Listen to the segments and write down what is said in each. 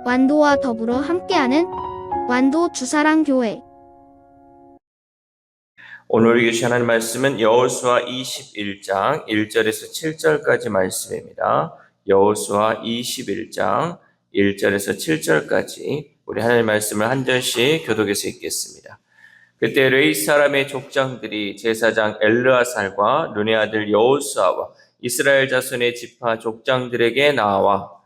완도와 더불어 함께하는 완도 주사랑교회. 오늘 읽으신 하나님 말씀은 여호수아 21장 1절에서 7절까지 말씀입니다. 여호수아 21장 1절에서 7절까지 우리 하나님 말씀을 한 절씩 교독해서 읽겠습니다. 그때 레위 사람의 족장들이 제사장 엘르아살과 눈의 아들 여호수아와 이스라엘 자손의 지파 족장들에게 나와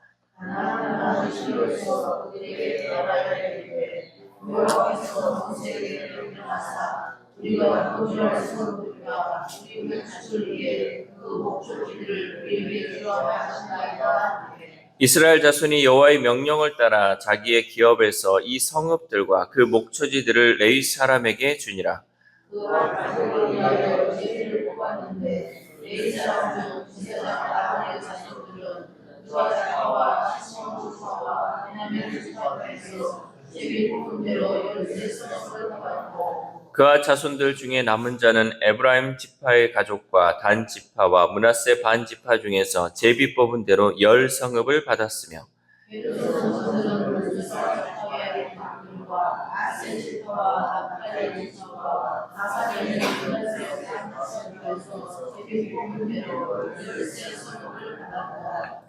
우리가 거주할 성도들과 우리의 자손을 위해 그 목적지들을 우리에게 주어야 하시나이다. 이스라엘 자손이 여호와의 명령을 따라 자기의 기업에서 이 성읍들과 그 목초지들을 레위 사람에게 주니라. 그와 가족을 위하여 제비를 뽑았는데 레위 사람 중 제사장 아론의 자손들은 그와 자가와 시몬부사와 베냐민 지파에서 제비 뽑은 대로 13성을 뽑았고 그와 자손들 중에 남은 자는 에브라임 지파의 가족과 단 지파와 므낫세 반 지파 중에서 제비 뽑은 대로 10성읍을 받았으며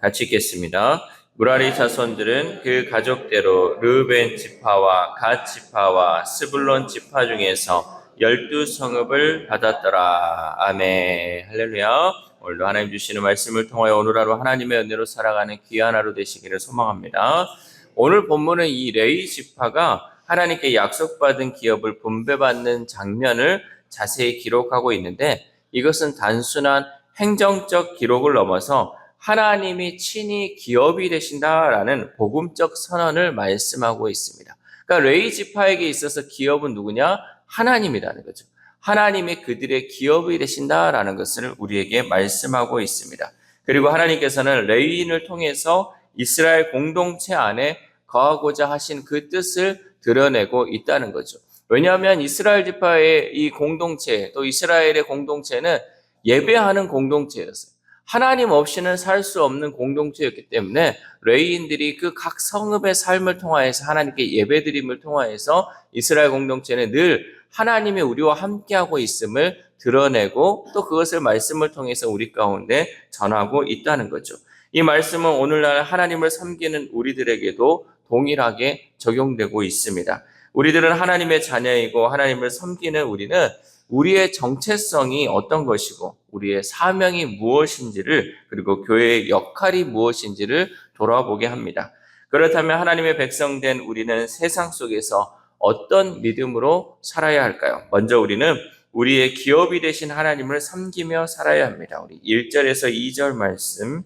같이 읽겠습니다. 무라리 자손들은 그 가족대로 르우벤 지파와 갓 지파와 스불론 지파 중에서 12성읍을 받았더라. 아멘. 할렐루야. 오늘도 하나님 주시는 말씀을 통하여 오늘 하루 하나님의 은혜로 살아가는 귀한 하루 되시기를 소망합니다. 오늘 본문은 이 레위 지파가 하나님께 약속받은 기업을 분배받는 장면을 자세히 기록하고 있는데 이것은 단순한 행정적 기록을 넘어서 하나님이 친히 기업이 되신다라는 복음적 선언을 말씀하고 있습니다. 그러니까 레위 지파에게 있어서 기업은 누구냐? 하나님이라는 거죠. 하나님이 그들의 기업이 되신다라는 것을 우리에게 말씀하고 있습니다. 그리고 하나님께서는 레위인을 통해서 이스라엘 공동체 안에 거하고자 하신 그 뜻을 드러내고 있다는 거죠. 왜냐하면 이스라엘 지파의 이 공동체, 또 이스라엘의 공동체는 예배하는 공동체였어요. 하나님 없이는 살 수 없는 공동체였기 때문에 레위인들이 그 각 성읍의 삶을 통하여서 하나님께 예배드림을 통하여서 이스라엘 공동체는 늘 하나님이 우리와 함께하고 있음을 드러내고 또 그것을 말씀을 통해서 우리 가운데 전하고 있다는 거죠. 이 말씀은 오늘날 하나님을 섬기는 우리들에게도 동일하게 적용되고 있습니다. 우리들은 하나님의 자녀이고 하나님을 섬기는 우리는 우리의 정체성이 어떤 것이고 우리의 사명이 무엇인지를 그리고 교회의 역할이 무엇인지를 돌아보게 합니다. 그렇다면 하나님의 백성된 우리는 세상 속에서 어떤 믿음으로 살아야 할까요? 먼저 우리는 우리의 기업이 되신 하나님을 섬기며 살아야 합니다. 우리 1절에서 2절 말씀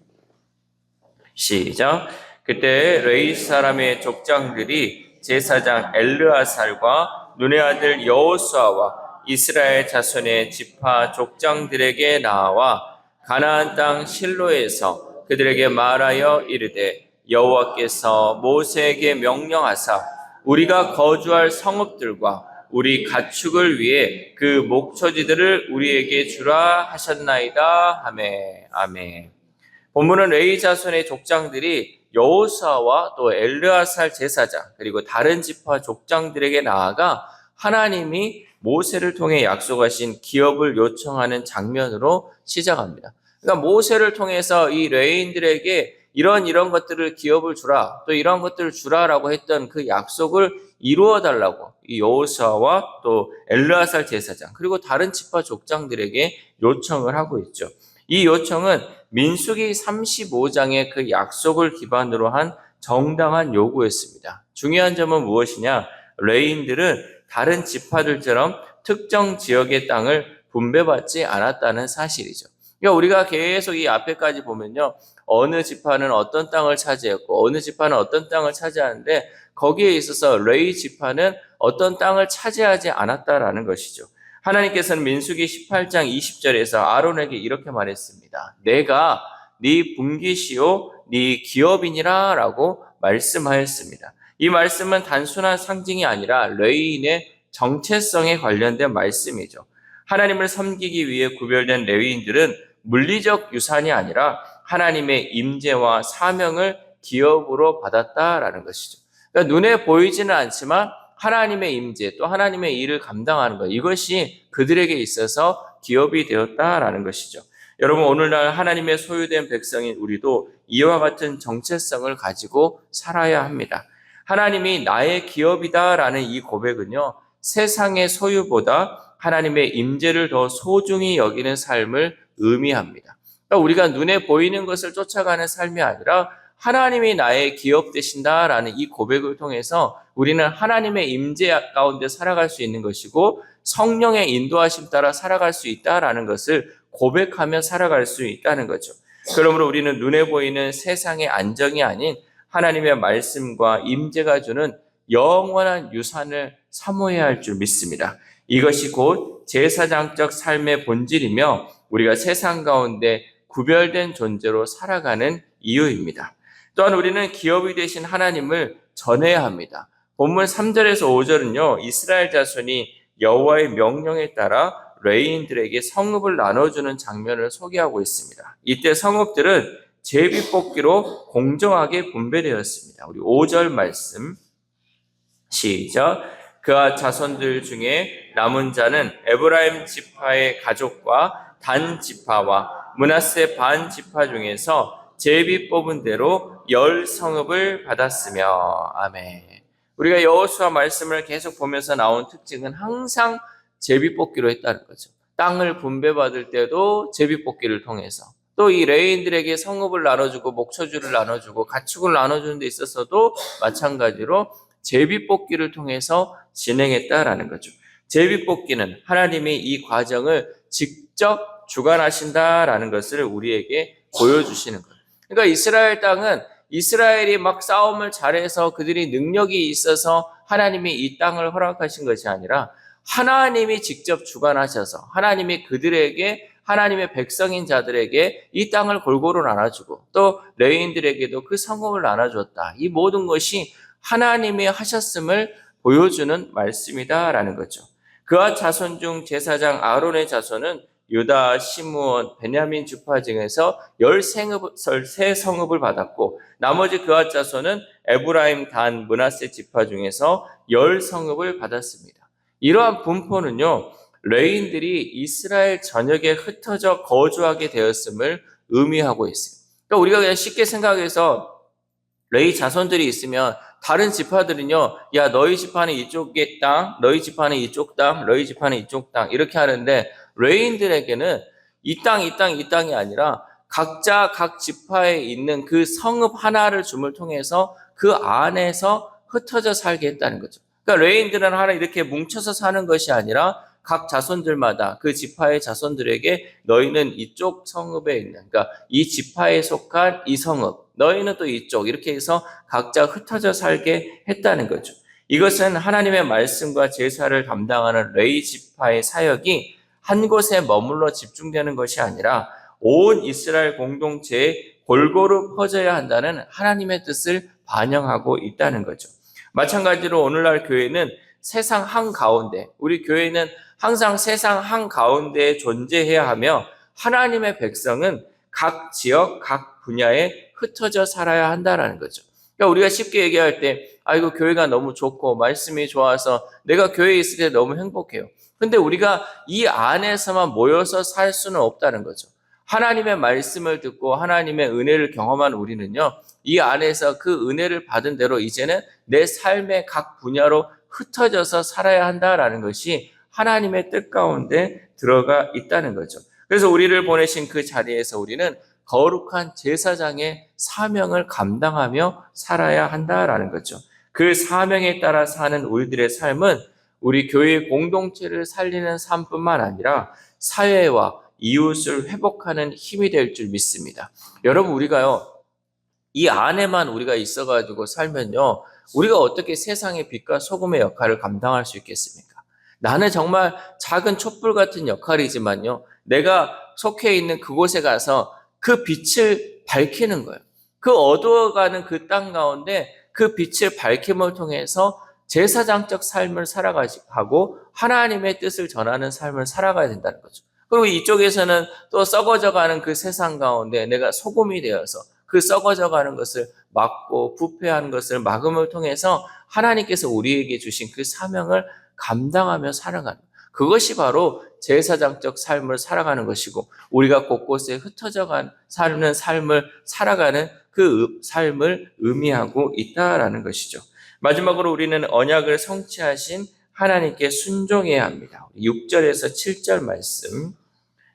시작. 그때 레위 사람의 족장들이 제사장 엘르아살과 눈의 아들 여호수아와 이스라엘 자손의 지파 족장들에게 나와 가나안 땅 실로에서 그들에게 말하여 이르되 여호와께서 모세에게 명령하사 우리가 거주할 성읍들과 우리 가축을 위해 그 목초지들을 우리에게 주라 하셨나이다 하매. 아멘. 본문은 레위 자손의 족장들이 여호수아와 또 엘르아살 제사장 그리고 다른 지파 족장들에게 나아가 하나님이 모세를 통해 약속하신 기업을 요청하는 장면으로 시작합니다. 그러니까 모세를 통해서 이 레위인들에게 이런 것들을 기업을 주라, 또 이런 것들을 주라라고 했던 그 약속을 이루어 달라고 이 여호수아와 또 엘르아살 제사장 그리고 다른 지파 족장들에게 요청을 하고 있죠. 이 요청은 민수기 35장의 그 약속을 기반으로 한 정당한 요구였습니다. 중요한 점은 무엇이냐? 레위인들은 다른 지파들처럼 특정 지역의 땅을 분배받지 않았다는 사실이죠. 그러니까 우리가 계속 이 앞에까지 보면요. 어느 지파는 어떤 땅을 차지했고 어느 지파는 어떤 땅을 차지하는데 거기에 있어서 레위 지파는 어떤 땅을 차지하지 않았다라는 것이죠. 하나님께서는 민수기 18장 20절에서 아론에게 이렇게 말했습니다. 내가 네 분깃이요 네 기업이니라 라고 말씀하였습니다. 이 말씀은 단순한 상징이 아니라 레위인의 정체성에 관련된 말씀이죠. 하나님을 섬기기 위해 구별된 레위인들은 물리적 유산이 아니라 하나님의 임재와 사명을 기업으로 받았다라는 것이죠. 그러니까 눈에 보이지는 않지만 하나님의 임재 또 하나님의 일을 감당하는 것, 이것이 그들에게 있어서 기업이 되었다라는 것이죠. 여러분, 오늘날 하나님의 소유된 백성인 우리도 이와 같은 정체성을 가지고 살아야 합니다. 하나님이 나의 기업이다라는 이 고백은요, 세상의 소유보다 하나님의 임재를 더 소중히 여기는 삶을 의미합니다. 그러니까 우리가 눈에 보이는 것을 쫓아가는 삶이 아니라 하나님이 나의 기업 되신다라는 이 고백을 통해서 우리는 하나님의 임재 가운데 살아갈 수 있는 것이고 성령의 인도하심 따라 살아갈 수 있다라는 것을 고백하며 살아갈 수 있다는 거죠. 그러므로 우리는 눈에 보이는 세상의 안정이 아닌 하나님의 말씀과 임재가 주는 영원한 유산을 사모해야 할 줄 믿습니다. 이것이 곧 제사장적 삶의 본질이며 우리가 세상 가운데 구별된 존재로 살아가는 이유입니다. 또한 우리는 기업이 되신 하나님을 전해야 합니다. 본문 3절에서 5절은요, 이스라엘 자손이 여호와의 명령에 따라 레위인들에게 성읍을 나눠주는 장면을 소개하고 있습니다. 이때 성읍들은 제비뽑기로 공정하게 분배되었습니다. 우리 5절 말씀 시작. 그와 자손들 중에 남은 자는 에브라임 지파의 가족과 단 지파와 므낫세 반 지파 중에서 제비 뽑은 대로 10성읍을 받았으며. 아멘. 우리가 여호수아 말씀을 계속 보면서 나온 특징은 항상 제비 뽑기로 했다는 거죠. 땅을 분배받을 때도 제비 뽑기를 통해서, 또 이 레위인들에게 성읍을 나눠주고 목초주를 나눠주고 가축을 나눠주는 데 있어서도 마찬가지로 제비 뽑기를 통해서 진행했다라는 거죠. 제비 뽑기는 하나님이 이 과정을 직접 주관하신다라는 것을 우리에게 보여주시는 거예요. 그러니까 이스라엘 땅은 이스라엘이 막 싸움을 잘해서 그들이 능력이 있어서 하나님이 이 땅을 허락하신 것이 아니라 하나님이 직접 주관하셔서 하나님이 그들에게, 하나님의 백성인 자들에게 이 땅을 골고루 나눠주고 또 레위인들에게도 그 성읍을 나눠줬다. 이 모든 것이 하나님이 하셨음을 보여주는 말씀이다라는 거죠. 그와 자손 중 제사장 아론의 자손은 유다, 시므온, 베냐민 지파 중에서 13성읍을 받았고 나머지 그와 자손은 에브라임, 단, 므낫세 지파 중에서 10성읍을 받았습니다. 이러한 분포는요, 레위인들이 이스라엘 전역에 흩어져 거주하게 되었음을 의미하고 있어요. 그러니까 우리가 그냥 쉽게 생각해서 레위 자손들이 있으면 다른 지파들은요, 야, 너희 지파는 이쪽의 땅, 너희 지파는 이쪽 땅, 너희 지파는 이쪽 땅, 이렇게 하는데 레위인들에게는 이 땅, 이 땅, 이 땅이 아니라 각자 각 지파에 있는 그 성읍 하나를 줌을 통해서 그 안에서 흩어져 살게 했다는 거죠. 그러니까 레위인들은 하나 이렇게 뭉쳐서 사는 것이 아니라 각 자손들마다 그 지파의 자손들에게 너희는 이쪽 성읍에 있는, 그러니까 이 지파에 속한 이 성읍, 너희는 또 이쪽, 이렇게 해서 각자 흩어져 살게 했다는 거죠. 이것은 하나님의 말씀과 제사를 담당하는 레위 지파의 사역이 한 곳에 머물러 집중되는 것이 아니라 온 이스라엘 공동체에 골고루 퍼져야 한다는 하나님의 뜻을 반영하고 있다는 거죠. 마찬가지로 오늘날 교회는 세상 한가운데, 우리 교회는 항상 세상 한가운데에 존재해야 하며 하나님의 백성은 각 지역, 각 분야에 흩어져 살아야 한다는 거죠. 그러니까 우리가 쉽게 얘기할 때 아이고 교회가 너무 좋고 말씀이 좋아서 내가 교회에 있을 때 너무 행복해요. 근데 우리가 이 안에서만 모여서 살 수는 없다는 거죠. 하나님의 말씀을 듣고 하나님의 은혜를 경험한 우리는요, 이 안에서 그 은혜를 받은 대로 이제는 내 삶의 각 분야로 흩어져서 살아야 한다라는 것이 하나님의 뜻 가운데 들어가 있다는 거죠. 그래서 우리를 보내신 그 자리에서 우리는 거룩한 제사장의 사명을 감당하며 살아야 한다라는 거죠. 그 사명에 따라 사는 우리들의 삶은 우리 교회 공동체를 살리는 삶뿐만 아니라 사회와 이웃을 회복하는 힘이 될 줄 믿습니다. 여러분, 우리가요, 이 안에만 우리가 있어가지고 살면요, 우리가 어떻게 세상의 빛과 소금의 역할을 감당할 수 있겠습니까? 나는 정말 작은 촛불 같은 역할이지만요, 내가 속해 있는 그곳에 가서 그 빛을 밝히는 거예요. 그 어두워가는 그 땅 가운데 그 빛을 밝힘을 통해서 제사장적 삶을 살아가고 하나님의 뜻을 전하는 삶을 살아가야 된다는 거죠. 그리고 이쪽에서는 또 썩어져가는 그 세상 가운데 내가 소금이 되어서 그 썩어져 가는 것을 막고 부패하는 것을 막음을 통해서 하나님께서 우리에게 주신 그 사명을 감당하며 살아가는, 그것이 바로 제사장적 삶을 살아가는 것이고, 우리가 곳곳에 흩어져 사는 삶을 살아가는 그 삶을 의미하고 있다라는 것이죠. 마지막으로 우리는 언약을 성취하신 하나님께 순종해야 합니다. 6절에서 7절 말씀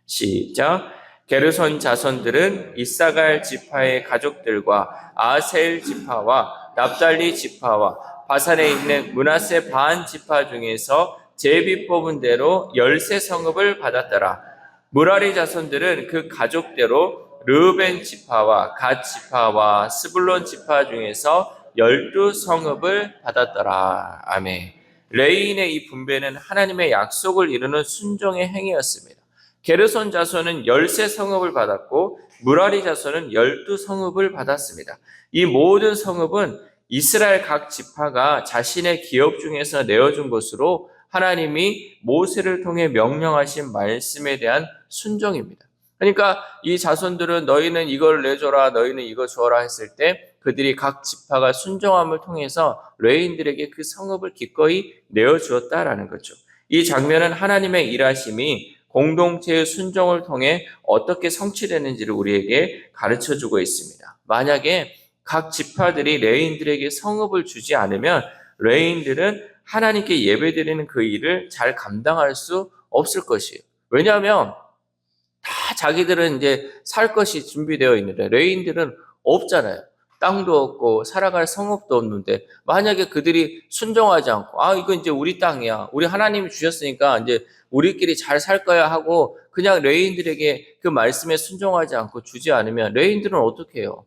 시작. 게르손 자손들은 이사갈 지파의 가족들과 아셀 지파와 납달리 지파와 바산에 있는 므낫세 반 지파 중에서 제비 뽑은 대로 13성읍을 받았더라. 무라리 자손들은 그 가족대로 르우벤 지파와 갓 지파와 스불론 지파 중에서 12성읍을 받았더라. 아멘. 레위인의 이 분배는 하나님의 약속을 이루는 순종의 행위였습니다. 게르손 자손은 13성읍을 받았고 무라리 자손은 12성읍을 받았습니다. 이 모든 성읍은 이스라엘 각 지파가 자신의 기업 중에서 내어준 것으로 하나님이 모세를 통해 명령하신 말씀에 대한 순종입니다. 그러니까 이 자손들은 너희는 이걸 내줘라, 너희는 이거 주어라 했을 때 그들이 각 지파가 순종함을 통해서 레위인들에게 그 성읍을 기꺼이 내어주었다라는 거죠. 이 장면은 하나님의 일하심이 공동체의 순종을 통해 어떻게 성취되는지를 우리에게 가르쳐주고 있습니다. 만약에 각 지파들이 레위인들에게 성읍을 주지 않으면 레위인들은 하나님께 예배드리는 그 일을 잘 감당할 수 없을 것이에요. 왜냐하면 다 자기들은 이제 살 것이 준비되어 있는데 레위인들은 없잖아요. 땅도 없고 살아갈 성읍도 없는데 만약에 그들이 순종하지 않고 이거 이제 우리 땅이야, 우리 하나님이 주셨으니까 이제 우리끼리 잘 살 거야 하고 그냥 레위인들에게 그 말씀에 순종하지 않고 주지 않으면 레위인들은 어떻게 해요?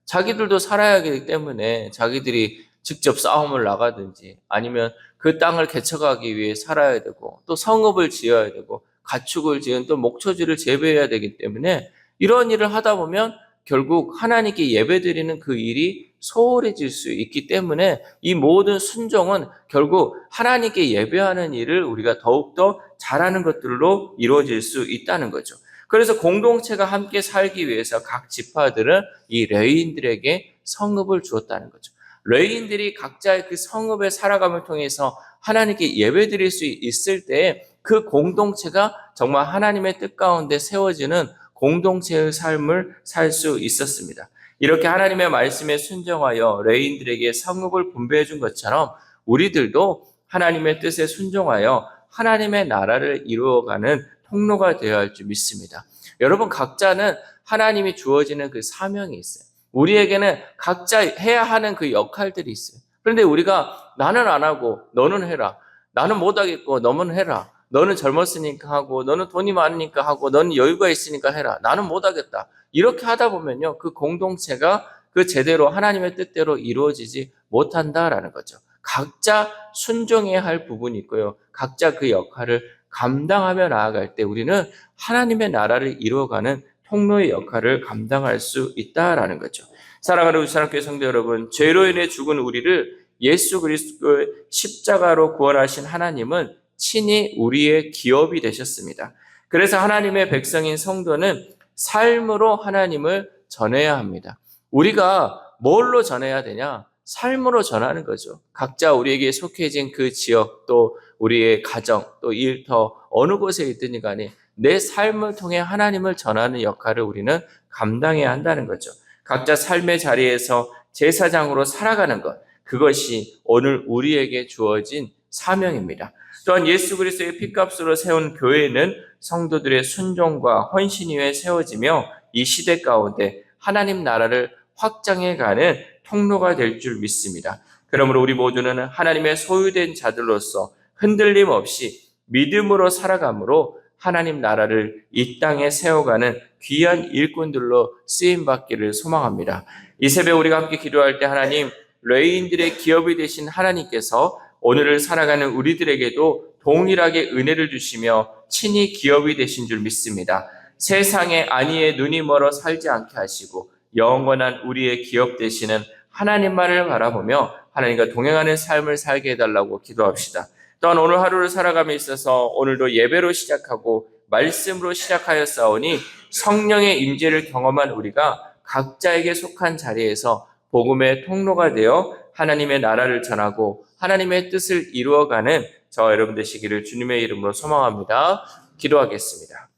자기들도 살아야 하기 때문에 자기들이 직접 싸움을 나가든지 아니면 그 땅을 개척하기 위해 살아야 되고 또 성읍을 지어야 되고 가축을 지은 또 목초지를 재배해야 되기 때문에 이런 일을 하다 보면 결국 하나님께 예배드리는 그 일이 소홀해질 수 있기 때문에 이 모든 순종은 결국 하나님께 예배하는 일을 우리가 더욱더 잘하는 것들로 이루어질 수 있다는 거죠. 그래서 공동체가 함께 살기 위해서 각 지파들은 이 레위인들에게 성읍을 주었다는 거죠. 레위인들이 각자의 그 성읍의 살아감을 통해서 하나님께 예배드릴 수 있을 때 그 공동체가 정말 하나님의 뜻 가운데 세워지는 공동체의 삶을 살 수 있었습니다. 이렇게 하나님의 말씀에 순종하여 레위인들에게 성읍을 분배해 준 것처럼 우리들도 하나님의 뜻에 순종하여 하나님의 나라를 이루어가는 통로가 되어야 할 줄 믿습니다. 여러분, 각자는 하나님이 주어지는 그 사명이 있어요. 우리에게는 각자 해야 하는 그 역할들이 있어요. 그런데 우리가 나는 안 하고 너는 해라, 나는 못 하겠고 너는 해라, 너는 젊었으니까 하고 너는 돈이 많으니까 하고 너는 여유가 있으니까 해라, 나는 못 하겠다, 이렇게 하다 보면요 그 공동체가 그 제대로 하나님의 뜻대로 이루어지지 못한다라는 거죠. 각자 순종해야 할 부분이 있고요, 각자 그 역할을 감당하며 나아갈 때 우리는 하나님의 나라를 이루어가는 통로의 역할을 감당할 수 있다라는 거죠. 사랑하는 우리 사랑교회 성도 여러분, 죄로 인해 죽은 우리를 예수 그리스도의 십자가로 구원하신 하나님은 친히 우리의 기업이 되셨습니다. 그래서 하나님의 백성인 성도는 삶으로 하나님을 전해야 합니다. 우리가 뭘로 전해야 되냐? 삶으로 전하는 거죠. 각자 우리에게 속해진 그 지역, 또 우리의 가정, 또 일터, 어느 곳에 있든지 간에 내 삶을 통해 하나님을 전하는 역할을 우리는 감당해야 한다는 거죠. 각자 삶의 자리에서 제사장으로 살아가는 것, 그것이 오늘 우리에게 주어진 사명입니다. 또한 예수 그리스도의 피값으로 세운 교회는 성도들의 순종과 헌신 위에 세워지며 이 시대 가운데 하나님 나라를 확장해가는 통로가 될 줄 믿습니다. 그러므로 우리 모두는 하나님의 소유된 자들로서 흔들림 없이 믿음으로 살아감으로 하나님 나라를 이 땅에 세워가는 귀한 일꾼들로 쓰임받기를 소망합니다. 이 새벽 우리가 함께 기도할 때 하나님, 레위인들의 기업이 되신 하나님께서 오늘을 살아가는 우리들에게도 동일하게 은혜를 주시며 친히 기업이 되신 줄 믿습니다. 세상에 안위에 눈이 멀어 살지 않게 하시고 영원한 우리의 기업 되시는 하나님만을 바라보며 하나님과 동행하는 삶을 살게 해달라고 기도합시다. 또한 오늘 하루를 살아감에 있어서 오늘도 예배로 시작하고 말씀으로 시작하였사오니 성령의 임재를 경험한 우리가 각자에게 속한 자리에서 복음의 통로가 되어 하나님의 나라를 전하고 하나님의 뜻을 이루어가는 저와 여러분 되시기를 주님의 이름으로 소망합니다. 기도하겠습니다.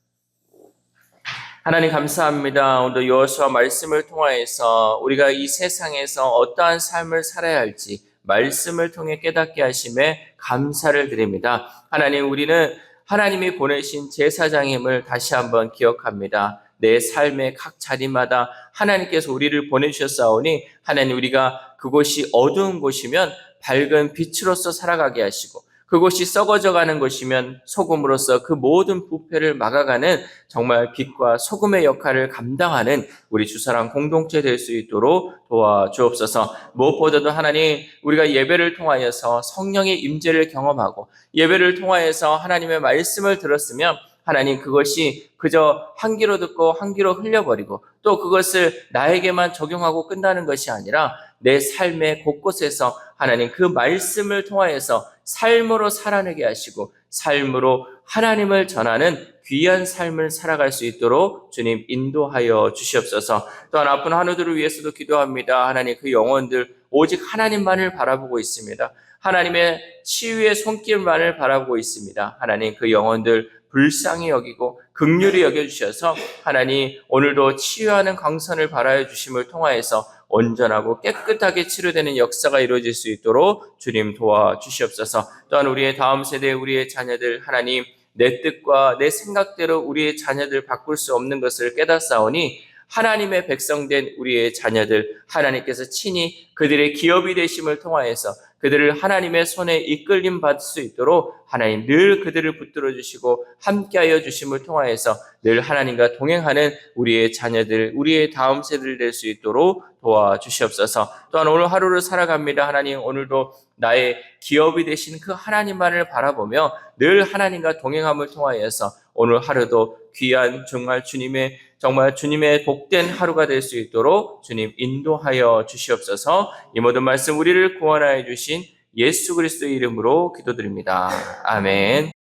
하나님 감사합니다. 오늘 여호수아 말씀을 통하여서 우리가 이 세상에서 어떠한 삶을 살아야 할지 말씀을 통해 깨닫게 하심에 감사를 드립니다. 하나님, 우리는 하나님이 보내신 제사장임을 다시 한번 기억합니다. 내 삶의 각 자리마다 하나님께서 우리를 보내주셨사오니 하나님, 우리가 그곳이 어두운 곳이면 밝은 빛으로서 살아가게 하시고 그곳이 썩어져가는 곳이면 소금으로서 그 모든 부패를 막아가는 정말 빛과 소금의 역할을 감당하는 우리 주사랑 공동체 될 수 있도록 도와주옵소서. 무엇보다도 하나님, 우리가 예배를 통하여서 성령의 임재를 경험하고 예배를 통하여서 하나님의 말씀을 들었으면 하나님, 그것이 그저 한 귀로 듣고 한 귀로 흘려버리고 또 그것을 나에게만 적용하고 끝나는 것이 아니라 내 삶의 곳곳에서 하나님 그 말씀을 통하여서 삶으로 살아내게 하시고 삶으로 하나님을 전하는 귀한 삶을 살아갈 수 있도록 주님 인도하여 주시옵소서. 또한 아픈 한우들을 위해서도 기도합니다. 하나님, 그 영혼들 오직 하나님만을 바라보고 있습니다. 하나님의 치유의 손길만을 바라보고 있습니다. 하나님, 그 영혼들 불쌍히 여기고 긍휼히 여겨주셔서 하나님, 오늘도 치유하는 광선을 발하여 주심을 통하여서 온전하고 깨끗하게 치료되는 역사가 이루어질 수 있도록 주님 도와주시옵소서. 또한 우리의 다음 세대, 우리의 자녀들, 하나님, 내 뜻과 내 생각대로 우리의 자녀들 바꿀 수 없는 것을 깨닫사오니 하나님의 백성된 우리의 자녀들, 하나님께서 친히 그들의 기업이 되심을 통하여서 그들을 하나님의 손에 이끌림 받을 수 있도록 하나님 늘 그들을 붙들어 주시고 함께하여 주심을 통하여서 늘 하나님과 동행하는 우리의 자녀들, 우리의 다음 세대를 될 수 있도록 도와주시옵소서. 또한 오늘 하루를 살아갑니다. 하나님, 오늘도 나의 기업이 되신 그 하나님만을 바라보며 늘 하나님과 동행함을 통하여서 오늘 하루도 귀한 정말 주님의 복된 하루가 될 수 있도록 주님 인도하여 주시옵소서. 이 모든 말씀 우리를 구원하여 주신 예수 그리스도의 이름으로 기도드립니다. 아멘.